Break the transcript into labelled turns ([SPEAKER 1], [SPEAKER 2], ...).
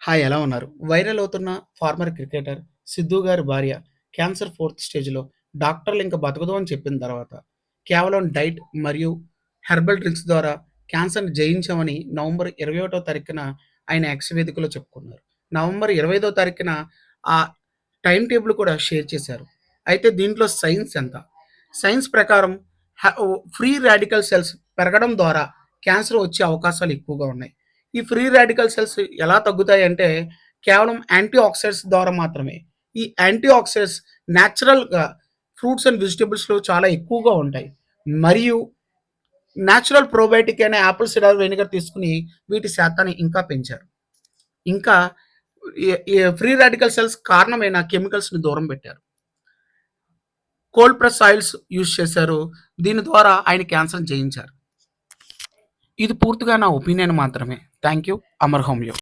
[SPEAKER 1] Hi, ఎలా ఉన్నారు? Viral అవుతున్న ఫార్మర్ క్రికెటర్ సిద్ధు గారి భార్య క్యాన్సర్ ఫోర్త్ స్టేజ్‌లో డాక్టర్లు ఇంక బతకదు అని చెప్పిన తర్వాత, కేవలం డైట్ మరియు హెర్బల్ డ్రింక్స్ ద్వారా క్యాన్సర్‌ని జయించామని నవంబర్ 21వ తారీఖున ఆయన ఎక్స్ వేదికలో చెప్పుకున్నారు. నవంబర్ 25వ తారీఖున ఆ టైమ్ టేబుల్ కూడా షేర్ చేశారు. అయితే దీంట్లో సైన్స్ ఎంత? సైన్స్ ప్రకారం హ ఓ ఫ్రీ రాడికల్ సెల్స్ పెరగడం ద్వారా క్యాన్సర్ వచ్చే అవకాశాలు ఎక్కువగా ఉన్నాయి. ఈ ఫ్రీ రాడికల్ సెల్స్ ఎలా తగ్గుతాయంటే కేవలం యాంటీ ఆక్సిడెంట్స్ ద్వారా మాత్రమే. ఈ యాంటీ ఆక్సిడెంట్స్ నేచురల్‌గా ఫ్రూట్స్ అండ్ వెజిటబుల్స్‌లో చాలా ఎక్కువగా ఉంటాయి. మరియు నేచురల్ ప్రోబయోటిక్ అనే యాపిల్ సిడర్ వెనిగర్ తీసుకొని వీటి శాతాన్ని ఇంకా పెంచారు. ఇంకా ఈ ఫ్రీ రాడికల్ సెల్స్ కారణమైన కెమికల్స్‌ని దూరం పెట్టారు. కోల్డ్ ప్రెస్ ఆయిల్స్ యూజ్ చేశారు. దీని ద్వారా ఆయన క్యాన్సర్‌ని జయించారు. ఇది పూర్తిగా నా ఒపీనియన్ మాత్రమే. Thank you. అమర్ హోమియో.